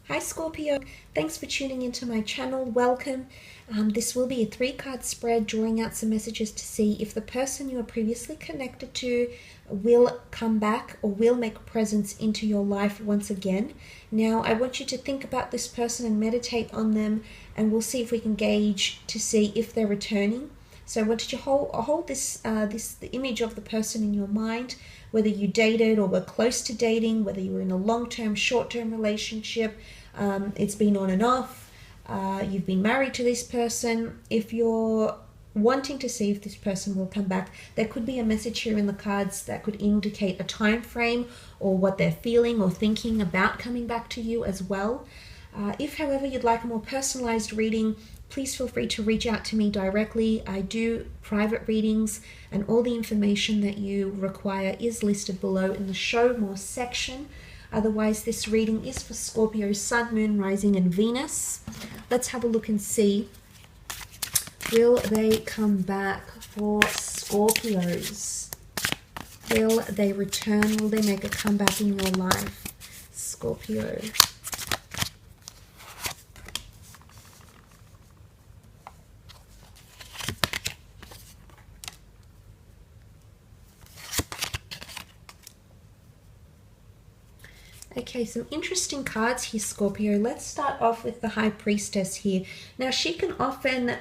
Hi Scorpio, thanks for tuning into my channel. Welcome. This will be a 3-card spread, drawing out some messages to see if the person you are previously connected to will come back or will make a presence into your life once again. Now, I want you to think about this person and meditate on them, and we'll see if we can gauge to see if they're returning. So I want you to hold the image of the person in your mind, whether you dated or were close to dating, whether you were in a long-term, short-term relationship, it's been on and off, you've been married to this person. If you're wanting to see if this person will come back, there could be a message here in the cards that could indicate a time frame or what they're feeling or thinking about coming back to you as well. If, however, you'd like a more personalized reading, please feel free to reach out to me directly. I do private readings, and all the information that you require is listed below in the Show More section. Otherwise, this reading is for Scorpio, Sun, Moon, Rising, and Venus. Let's have a look and see. Will they come back for Scorpios? Will they return? Will they make a comeback in your life, Scorpio? Okay, some interesting cards here, Scorpio. Let's start off with the High Priestess here. Now, she can often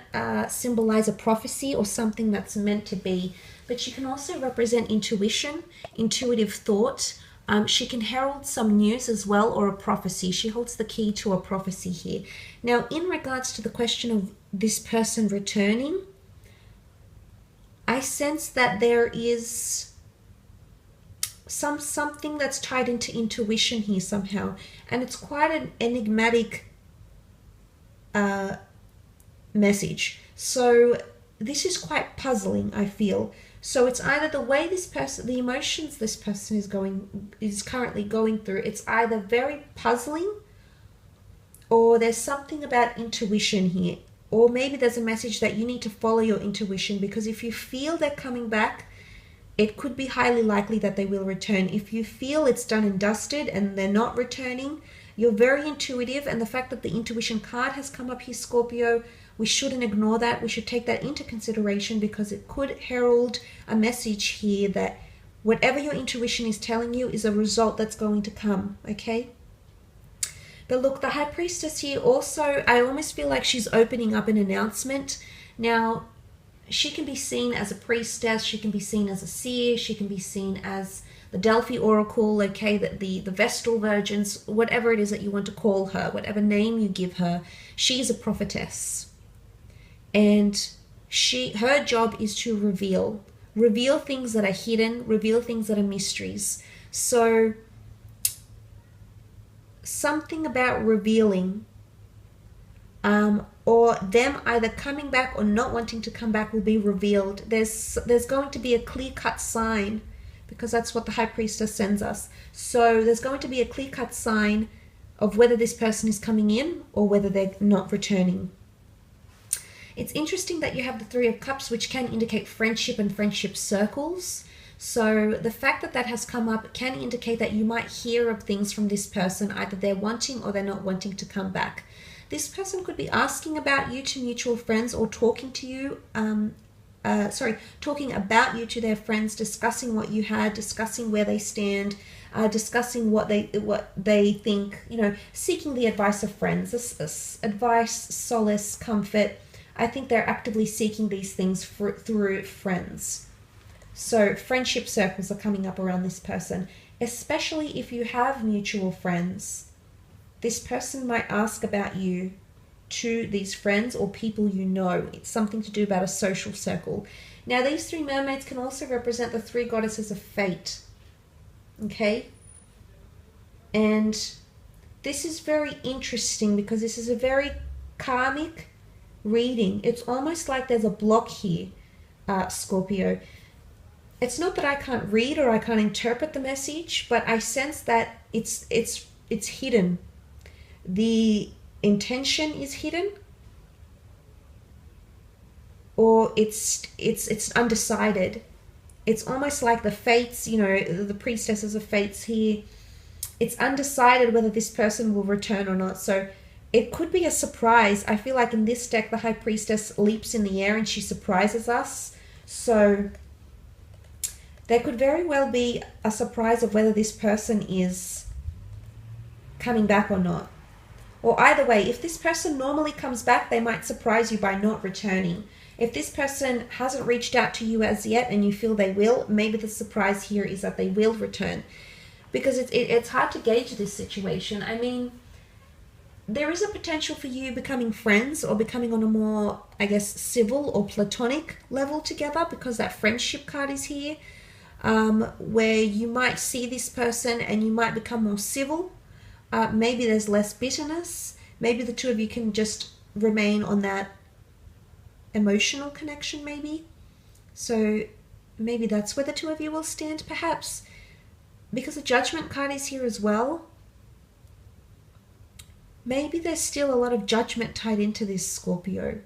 symbolize a prophecy or something that's meant to be, but she can also represent intuition, intuitive thought. She can herald some news as well, or a prophecy. She holds the key to a prophecy here. Now, in regards to the question of this person returning, I sense that there is something that's tied into intuition here somehow, and it's quite an enigmatic message. So this is quite puzzling, I feel. So it's either the way this person, the emotions this person is currently going through, it's either very puzzling, or there's something about intuition here, or maybe there's a message that you need to follow your intuition, because if you feel they're coming back, it could be highly likely that they will return. If you feel it's done and dusted and they're not returning, you're very intuitive. And the fact that the intuition card has come up here, Scorpio, we shouldn't ignore that. We should take that into consideration, because it could herald a message here that whatever your intuition is telling you is a result that's going to come, okay? But look, the High Priestess here also, I almost feel like she's opening up an announcement. Now, she can be seen as a priestess, she can be seen as a seer, she can be seen as the Delphi Oracle, okay, the Vestal Virgins, whatever it is that you want to call her, whatever name you give her, she is a prophetess. And her job is to reveal things that are hidden, reveal things that are mysteries. So something about revealing, or them either coming back or not wanting to come back will be revealed. There's going to be a clear-cut sign, because that's what the High Priestess sends us. So there's going to be a clear-cut sign of whether this person is coming in or whether they're not returning. It's interesting that you have the Three of Cups, which can indicate friendship and friendship circles. So the fact that that has come up can indicate that you might hear of things from this person, either they're wanting or they're not wanting to come back. This person could be asking about you to mutual friends, or talking to you, talking about you to their friends, discussing what you had, discussing where they stand, discussing what they think, seeking the advice of friends, advice, solace, comfort. I think they're actively seeking these things through friends. So friendship circles are coming up around this person, especially if you have mutual friends. This person might ask about you to these friends or people you know. It's something to do about a social circle. Now, these 3 mermaids can also represent the 3 goddesses of fate. Okay? And this is very interesting, because this is a very karmic reading. It's almost like there's a block here, Scorpio. It's not that I can't read or I can't interpret the message, but I sense that it's hidden. The intention is hidden, or it's undecided. It's almost like the fates, the priestesses of fates here. it's undecided whether this person will return or not. So it could be a surprise. I feel like in this deck, the High Priestess leaps in the air and she surprises us. So there could very well be a surprise of whether this person is coming back or not. Or either way, if this person normally comes back, they might surprise you by not returning. If this person hasn't reached out to you as yet and you feel they will, maybe the surprise here is that they will return. Because it's hard to gauge this situation. I mean, there is a potential for you becoming friends or becoming on a more, I guess, civil or platonic level together, because that friendship card is here, where you might see this person and you might become more civil. Maybe there's less bitterness. Maybe the two of you can just remain on that emotional connection, maybe. So maybe that's where the two of you will stand, perhaps. Because the Judgment card is here as well. Maybe there's still a lot of judgment tied into this, Scorpio.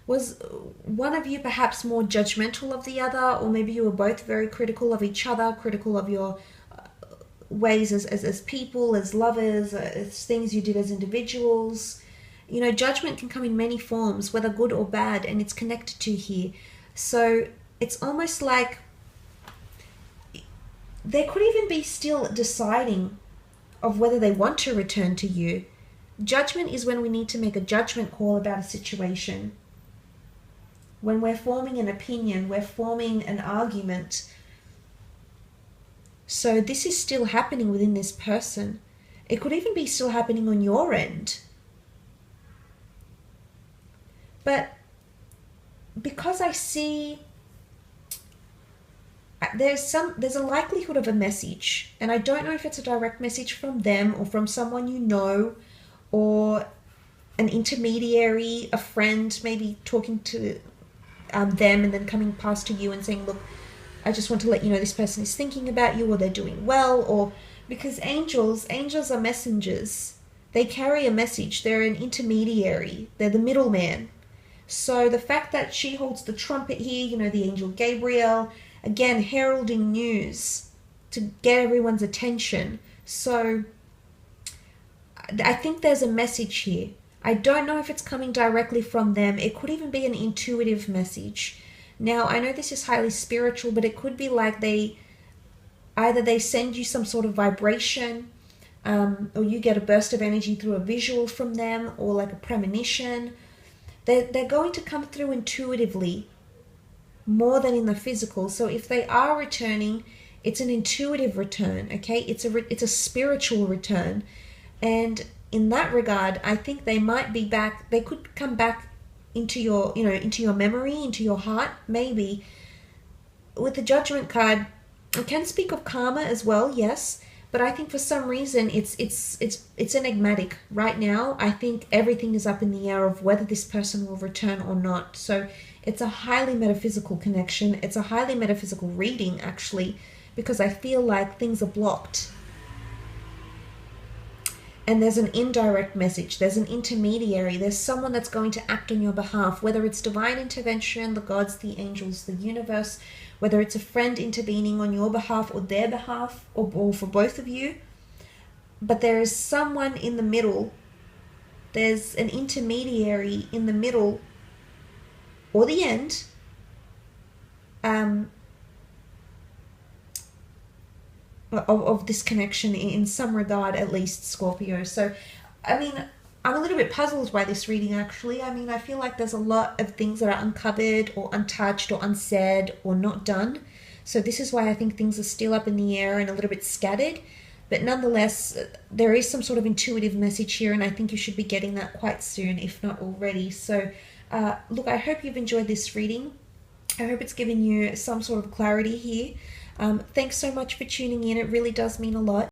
Was one of you perhaps more judgmental of the other, or maybe you were both very critical of each other, critical of your ways as people, as lovers, as things you did as individuals. You know, judgment can come in many forms, whether good or bad, and it's connected to here. So it's almost like they could even be still deciding of whether they want to return to you. Judgment is when we need to make a judgment call about a situation. When we're forming an opinion, we're forming an argument. So this is still happening within this person. It could even be still happening on your end. But because I see there's a likelihood of a message, and I don't know if it's a direct message from them or from someone you know, or an intermediary, a friend, maybe talking to them and then coming past to you and saying, look, I just want to let you know this person is thinking about you, or they're doing well. Or because angels are messengers. They carry a message. They're an intermediary. They're the middleman. So the fact that she holds the trumpet here, you know, the angel Gabriel, again, heralding news to get everyone's attention. So I think there's a message here. I don't know if it's coming directly from them. It could even be an intuitive message. Now, I know this is highly spiritual, but it could be like they send you some sort of vibration, or you get a burst of energy through a visual from them, or like a premonition. They're going to come through intuitively more than in the physical. So if they are returning, it's an intuitive return, okay? It's a spiritual return. And in that regard, I think they might be back. They could come back into your, into your memory, into your heart, maybe. With the Judgment card, it can speak of karma as well, yes. But I think for some reason it's enigmatic right now. I think everything is up in the air of whether this person will return or not. So it's a highly metaphysical connection. It's a highly metaphysical reading, actually, because I feel like things are blocked. And there's an indirect message. There's an intermediary. There's someone that's going to act on your behalf, whether it's divine intervention, the gods, the angels, the universe, whether it's a friend intervening on your behalf or their behalf, or for both of you. But there is someone in the middle. There's an intermediary in the middle or the end, of this connection in some regard, at least, Scorpio. So, I mean, I'm a little bit puzzled by this reading, actually. I mean, I feel like there's a lot of things that are uncovered or untouched or unsaid or not done. So this is why I think things are still up in the air and a little bit scattered. But nonetheless, there is some sort of intuitive message here, and I think you should be getting that quite soon, if not already. So, look, I hope you've enjoyed this reading. I hope it's given you some sort of clarity here. Thanks so much for tuning in. It really does mean a lot.